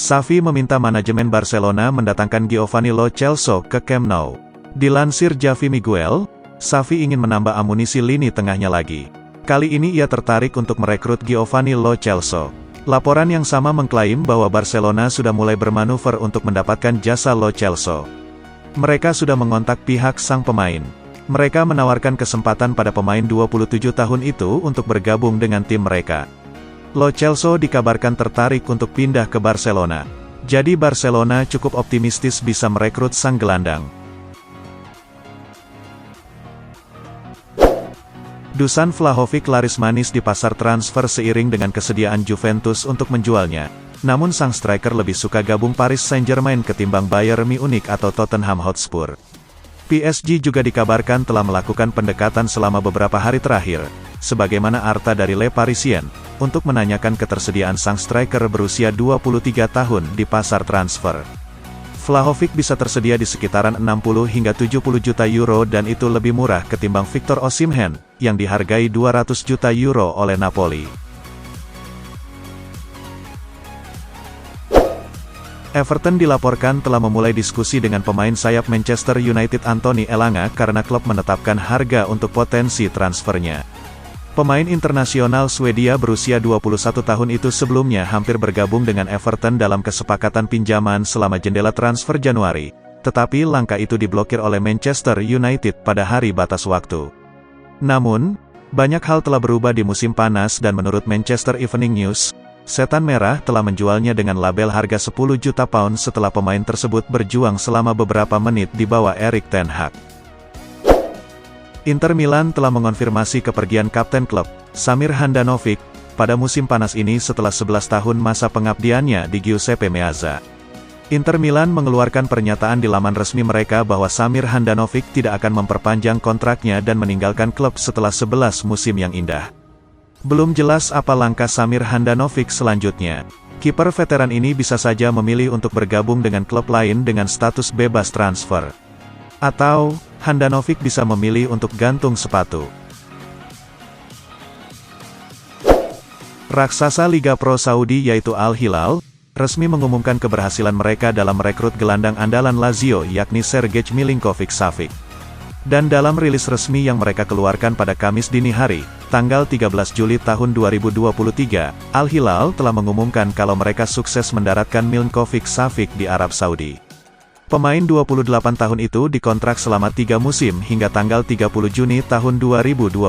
Xavi meminta manajemen Barcelona mendatangkan Giovanni Lo Celso ke Camp Nou. Dilansir Javi Miguel, Xavi ingin menambah amunisi lini tengahnya lagi. Kali ini ia tertarik untuk merekrut Giovanni Lo Celso. Laporan yang sama mengklaim bahwa Barcelona sudah mulai bermanuver untuk mendapatkan jasa Lo Celso. Mereka sudah mengontak pihak sang pemain. Mereka menawarkan kesempatan pada pemain 27 tahun itu untuk bergabung dengan tim mereka. Lo Celso dikabarkan tertarik untuk pindah ke Barcelona. Jadi Barcelona cukup optimistis bisa merekrut sang gelandang. Dusan Vlahovic laris manis di pasar transfer seiring dengan kesediaan Juventus untuk menjualnya. Namun sang striker lebih suka gabung Paris Saint-Germain ketimbang Bayern Munich atau Tottenham Hotspur. PSG juga dikabarkan telah melakukan pendekatan selama beberapa hari terakhir, sebagaimana Arta dari Le Parisien, untuk menanyakan ketersediaan sang striker berusia 23 tahun di pasar transfer. Vlahovic bisa tersedia di sekitaran 60 hingga 70 juta euro dan itu lebih murah ketimbang Victor Osimhen, yang dihargai 200 juta euro oleh Napoli. Everton dilaporkan telah memulai diskusi dengan pemain sayap Manchester United Anthony Elanga karena klub menetapkan harga untuk potensi transfernya. Pemain internasional Swedia berusia 21 tahun itu sebelumnya hampir bergabung dengan Everton dalam kesepakatan pinjaman selama jendela transfer Januari, tetapi langkah itu diblokir oleh Manchester United pada hari batas waktu. Namun, banyak hal telah berubah di musim panas dan menurut Manchester Evening News, Setan Merah telah menjualnya dengan label harga 10 juta pound setelah pemain tersebut berjuang selama beberapa menit di bawah Erik ten Hag. Inter Milan telah mengonfirmasi kepergian kapten klub, Samir Handanovic, pada musim panas ini setelah 11 tahun masa pengabdiannya di Giuseppe Meazza. Inter Milan mengeluarkan pernyataan di laman resmi mereka bahwa Samir Handanovic tidak akan memperpanjang kontraknya dan meninggalkan klub setelah 11 musim yang indah. Belum jelas apa langkah Samir Handanovic selanjutnya. Kiper veteran ini bisa saja memilih untuk bergabung dengan klub lain dengan status bebas transfer. Atau, Handanovic bisa memilih untuk gantung sepatu. Raksasa Liga Pro Saudi yaitu Al Hilal, resmi mengumumkan keberhasilan mereka dalam merekrut gelandang andalan Lazio yakni Sergej Milinkovic-Savic. Dan dalam rilis resmi yang mereka keluarkan pada Kamis dini hari, tanggal 13 Juli tahun 2023, Al Hilal telah mengumumkan kalau mereka sukses mendaratkan Milinkovic-Savic di Arab Saudi. Pemain 28 tahun itu dikontrak selama 3 musim hingga tanggal 30 Juni tahun 2026.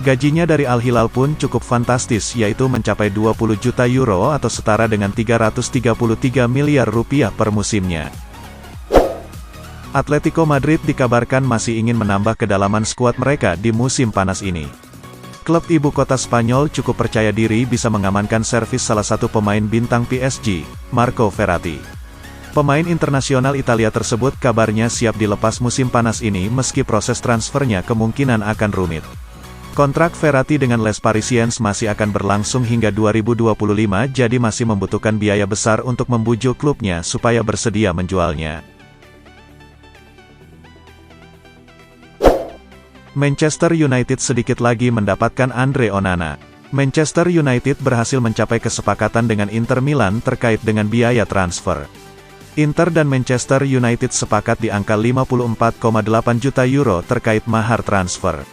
Gajinya dari Al Hilal pun cukup fantastis yaitu mencapai 20 juta euro atau setara dengan 333 miliar rupiah per musimnya. Atletico Madrid dikabarkan masih ingin menambah kedalaman skuad mereka di musim panas ini. Klub ibu kota Spanyol cukup percaya diri bisa mengamankan servis salah satu pemain bintang PSG, Marco Verratti. Pemain internasional Italia tersebut kabarnya siap dilepas musim panas ini meski proses transfernya kemungkinan akan rumit. Kontrak Verratti dengan Les Parisiens masih akan berlangsung hingga 2025 jadi masih membutuhkan biaya besar untuk membujuk klubnya supaya bersedia menjualnya. Manchester United sedikit lagi mendapatkan Andre Onana. Manchester United berhasil mencapai kesepakatan dengan Inter Milan terkait dengan biaya transfer. Inter dan Manchester United sepakat di angka 54,8 juta euro terkait mahar transfer.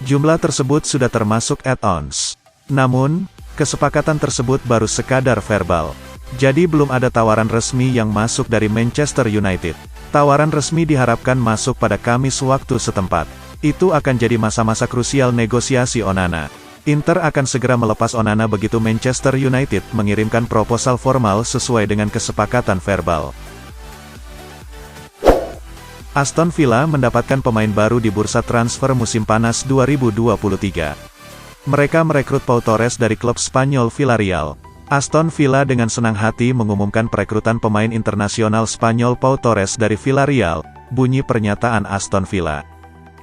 Jumlah tersebut sudah termasuk add-ons. Namun, kesepakatan tersebut baru sekadar verbal. Jadi belum ada tawaran resmi yang masuk dari Manchester United. Tawaran resmi diharapkan masuk pada Kamis waktu setempat. Itu akan jadi masa-masa krusial negosiasi Onana. Inter akan segera melepas Onana begitu Manchester United mengirimkan proposal formal sesuai dengan kesepakatan verbal. Aston Villa mendapatkan pemain baru di bursa transfer musim panas 2023. Mereka merekrut Pau Torres dari klub Spanyol Villarreal. Aston Villa dengan senang hati mengumumkan perekrutan pemain internasional Spanyol Pau Torres dari Villarreal, bunyi pernyataan Aston Villa.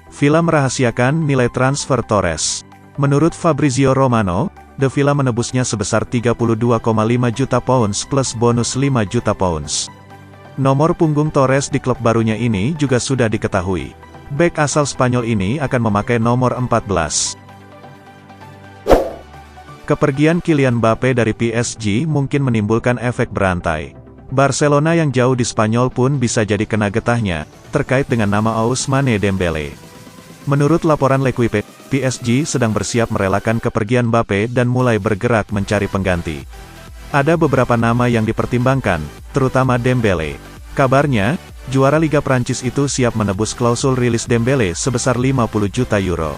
Villa merahasiakan nilai transfer Torres. Menurut Fabrizio Romano, The Villa menebusnya sebesar 32,5 juta pounds plus bonus 5 juta pounds. Nomor punggung Torres di klub barunya ini juga sudah diketahui. Bek asal Spanyol ini akan memakai nomor 14. Kepergian Kylian Mbappe dari PSG mungkin menimbulkan efek berantai. Barcelona yang jauh di Spanyol pun bisa jadi kena getahnya, terkait dengan nama Ousmane Dembele. Menurut laporan L'Equipe, PSG sedang bersiap merelakan kepergian Mbappe dan mulai bergerak mencari pengganti. Ada beberapa nama yang dipertimbangkan, terutama Dembele. Kabarnya, juara Liga Prancis itu siap menebus klausul rilis Dembele sebesar 50 juta euro.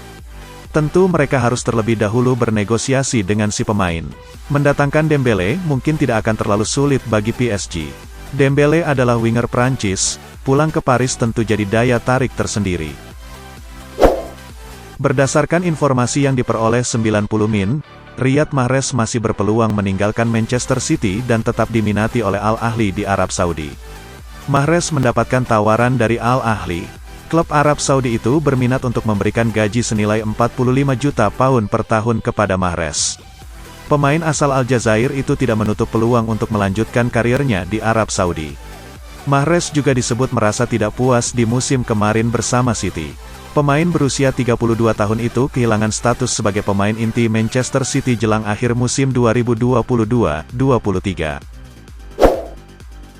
Tentu mereka harus terlebih dahulu bernegosiasi dengan si pemain. Mendatangkan Dembele mungkin tidak akan terlalu sulit bagi PSG. Dembele adalah winger Prancis, pulang ke Paris tentu jadi daya tarik tersendiri. Berdasarkan informasi yang diperoleh 90 Min, Riyad Mahrez masih berpeluang meninggalkan Manchester City dan tetap diminati oleh Al Ahly di Arab Saudi. Mahrez mendapatkan tawaran dari Al Ahly. Klub Arab Saudi itu berminat untuk memberikan gaji senilai 45 juta pound per tahun kepada Mahrez. Pemain asal Aljazair itu tidak menutup peluang untuk melanjutkan karirnya di Arab Saudi. Mahrez juga disebut merasa tidak puas di musim kemarin bersama City. Pemain berusia 32 tahun itu kehilangan status sebagai pemain inti Manchester City jelang akhir musim 2022-23.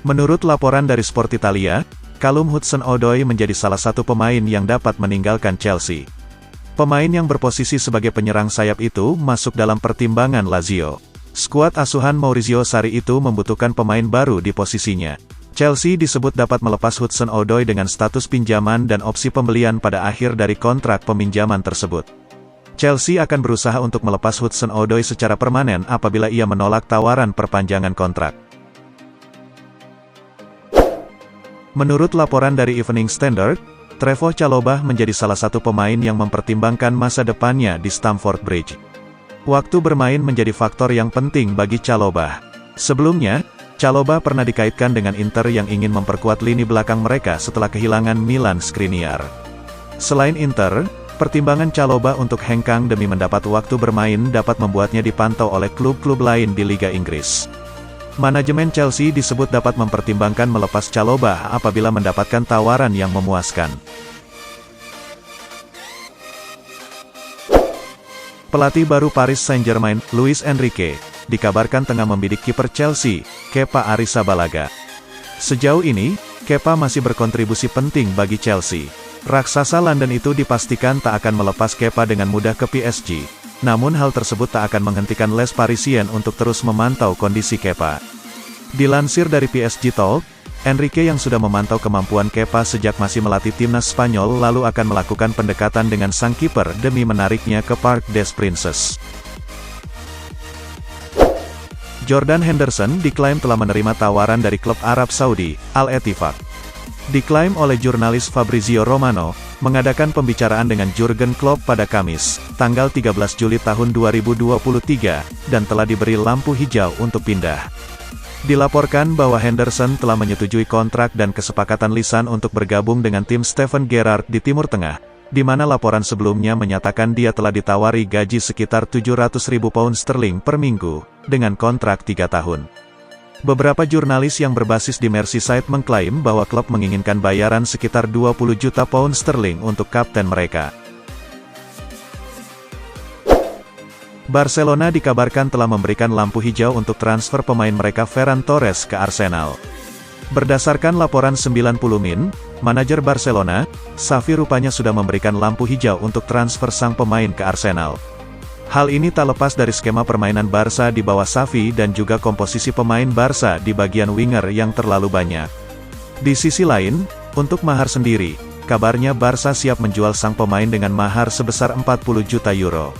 Menurut laporan dari Sport Italia, Callum Hudson-Odoi menjadi salah satu pemain yang dapat meninggalkan Chelsea. Pemain yang berposisi sebagai penyerang sayap itu masuk dalam pertimbangan Lazio. Skuad asuhan Maurizio Sarri itu membutuhkan pemain baru di posisinya. Chelsea disebut dapat melepas Hudson-Odoi dengan status pinjaman dan opsi pembelian pada akhir dari kontrak peminjaman tersebut. Chelsea akan berusaha untuk melepas Hudson-Odoi secara permanen apabila ia menolak tawaran perpanjangan kontrak. Menurut laporan dari Evening Standard, Trevoh Chalobah menjadi salah satu pemain yang mempertimbangkan masa depannya di Stamford Bridge. Waktu bermain menjadi faktor yang penting bagi Chalobah. Sebelumnya, Chalobah pernah dikaitkan dengan Inter yang ingin memperkuat lini belakang mereka setelah kehilangan Milan Skriniar. Selain Inter, pertimbangan Chalobah untuk hengkang demi mendapat waktu bermain dapat membuatnya dipantau oleh klub-klub lain di Liga Inggris. Manajemen Chelsea disebut dapat mempertimbangkan melepas Chalobah apabila mendapatkan tawaran yang memuaskan. Pelatih baru Paris Saint-Germain, Luis Enrique, dikabarkan tengah membidik kiper Chelsea, Kepa Arrizabalaga. Sejauh ini, Kepa masih berkontribusi penting bagi Chelsea. Raksasa London itu dipastikan tak akan melepas Kepa dengan mudah ke PSG. Namun hal tersebut tak akan menghentikan Les Parisiens untuk terus memantau kondisi Kepa. Dilansir dari PSG Talk, Enrique yang sudah memantau kemampuan Kepa sejak masih melatih timnas Spanyol lalu akan melakukan pendekatan dengan sang kiper demi menariknya ke Parc des Princes. Jordan Henderson diklaim telah menerima tawaran dari klub Arab Saudi, Al-Ettifaq. Diklaim oleh jurnalis Fabrizio Romano, mengadakan pembicaraan dengan Jurgen Klopp pada Kamis, tanggal 13 Juli tahun 2023, dan telah diberi lampu hijau untuk pindah. Dilaporkan bahwa Henderson telah menyetujui kontrak dan kesepakatan lisan untuk bergabung dengan tim Steven Gerrard di Timur Tengah, di mana laporan sebelumnya menyatakan dia telah ditawari gaji sekitar 700.000 pound sterling per minggu, dengan kontrak 3 tahun. Beberapa jurnalis yang berbasis di Merseyside mengklaim bahwa klub menginginkan bayaran sekitar 20 juta pound sterling untuk kapten mereka. Barcelona dikabarkan telah memberikan lampu hijau untuk transfer pemain mereka Ferran Torres ke Arsenal. Berdasarkan laporan 90 Min, manajer Barcelona, Xavi rupanya sudah memberikan lampu hijau untuk transfer sang pemain ke Arsenal. Hal ini tak lepas dari skema permainan Barca di bawah Xavi dan juga komposisi pemain Barca di bagian winger yang terlalu banyak. Di sisi lain, untuk mahar sendiri, kabarnya Barca siap menjual sang pemain dengan mahar sebesar 40 juta euro.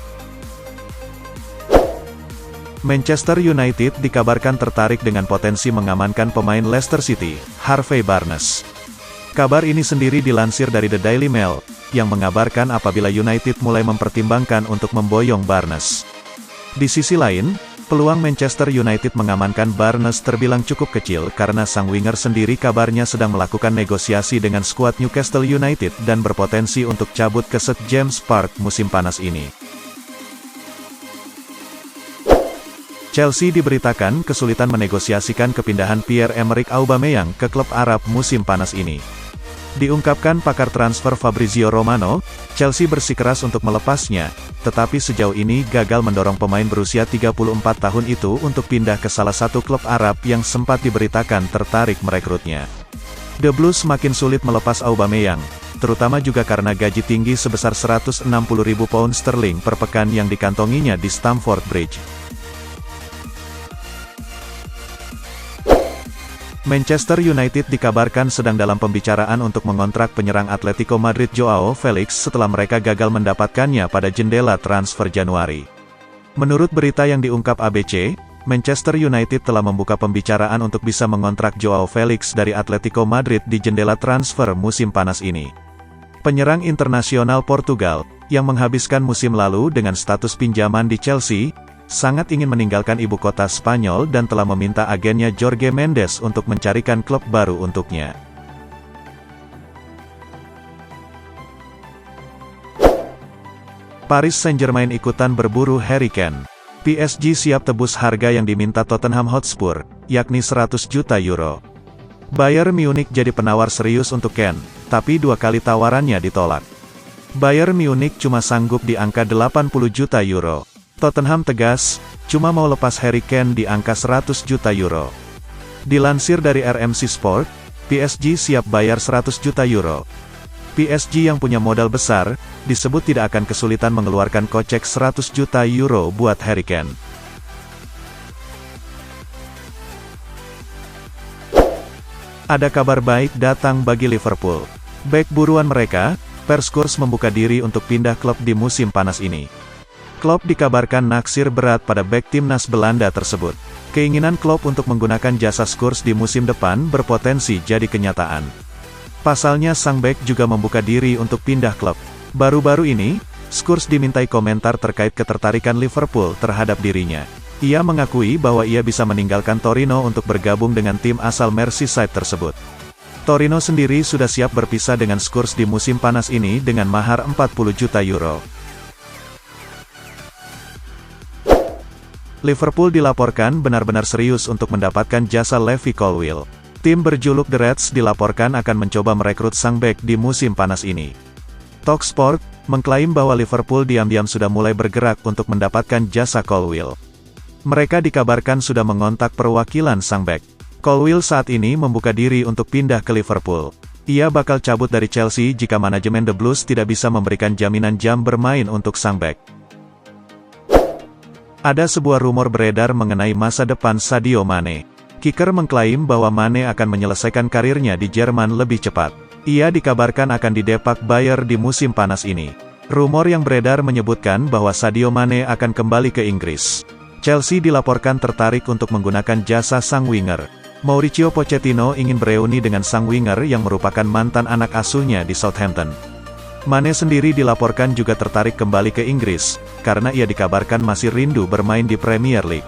Manchester United dikabarkan tertarik dengan potensi mengamankan pemain Leicester City, Harvey Barnes. Kabar ini sendiri dilansir dari The Daily Mail, yang mengabarkan apabila United mulai mempertimbangkan untuk memboyong Barnes. Di sisi lain, peluang Manchester United mengamankan Barnes terbilang cukup kecil karena sang winger sendiri kabarnya sedang melakukan negosiasi dengan skuad Newcastle United dan berpotensi untuk cabut ke St James Park musim panas ini. Chelsea diberitakan kesulitan menegosiasikan kepindahan Pierre-Emerick Aubameyang ke klub Arab musim panas ini. Diungkapkan pakar transfer Fabrizio Romano, Chelsea bersikeras untuk melepasnya, tetapi sejauh ini gagal mendorong pemain berusia 34 tahun itu untuk pindah ke salah satu klub Arab yang sempat diberitakan tertarik merekrutnya. The Blues semakin sulit melepas Aubameyang, terutama juga karena gaji tinggi sebesar 160.000 pound sterling per pekan yang dikantonginya di Stamford Bridge. Manchester United dikabarkan sedang dalam pembicaraan untuk mengontrak penyerang Atletico Madrid Joao Felix setelah mereka gagal mendapatkannya pada jendela transfer Januari. Menurut berita yang diungkap ABC, Manchester United telah membuka pembicaraan untuk bisa mengontrak Joao Felix dari Atletico Madrid di jendela transfer musim panas ini. Penyerang internasional Portugal, yang menghabiskan musim lalu dengan status pinjaman di Chelsea, sangat ingin meninggalkan ibu kota Spanyol dan telah meminta agennya Jorge Mendes untuk mencarikan klub baru untuknya. Paris Saint-Germain ikutan berburu Harry Kane. PSG siap tebus harga yang diminta Tottenham Hotspur, yakni 100 juta euro. Bayern Munich jadi penawar serius untuk Kane, tapi 2 kali tawarannya ditolak. Bayern Munich cuma sanggup di angka 80 juta euro. Tottenham tegas, cuma mau lepas Harry Kane di angka 100 juta euro. Dilansir dari RMC Sport, PSG siap bayar 100 juta euro. PSG yang punya modal besar, disebut tidak akan kesulitan mengeluarkan kocek 100 juta euro buat Harry Kane. Ada kabar baik datang bagi Liverpool. Bek buruan mereka, Per Schuurs membuka diri untuk pindah klub di musim panas ini. Klopp dikabarkan naksir berat pada bek timnas Belanda tersebut. Keinginan Klopp untuk menggunakan jasa Schuurs di musim depan berpotensi jadi kenyataan. Pasalnya sang bek juga membuka diri untuk pindah klub. Baru-baru ini, Schuurs dimintai komentar terkait ketertarikan Liverpool terhadap dirinya. Ia mengakui bahwa ia bisa meninggalkan Torino untuk bergabung dengan tim asal Merseyside tersebut. Torino sendiri sudah siap berpisah dengan Schuurs di musim panas ini dengan mahar 40 juta euro. Liverpool dilaporkan benar-benar serius untuk mendapatkan jasa Levi Colwill. Tim berjuluk The Reds dilaporkan akan mencoba merekrut sang bek di musim panas ini. Talksport mengklaim bahwa Liverpool diam-diam sudah mulai bergerak untuk mendapatkan jasa Colwill. Mereka dikabarkan sudah mengontak perwakilan sang bek. Colwill saat ini membuka diri untuk pindah ke Liverpool. Ia bakal cabut dari Chelsea jika manajemen The Blues tidak bisa memberikan jaminan jam bermain untuk sang bek. Ada sebuah rumor beredar mengenai masa depan Sadio Mane. Kicker mengklaim bahwa Mane akan menyelesaikan karirnya di Jerman lebih cepat. Ia dikabarkan akan didepak Bayern di musim panas ini. Rumor yang beredar menyebutkan bahwa Sadio Mane akan kembali ke Inggris. Chelsea dilaporkan tertarik untuk menggunakan jasa sang winger. Mauricio Pochettino ingin bereuni dengan sang winger yang merupakan mantan anak asuhnya di Southampton. Mane sendiri dilaporkan juga tertarik kembali ke Inggris, karena ia dikabarkan masih rindu bermain di Premier League.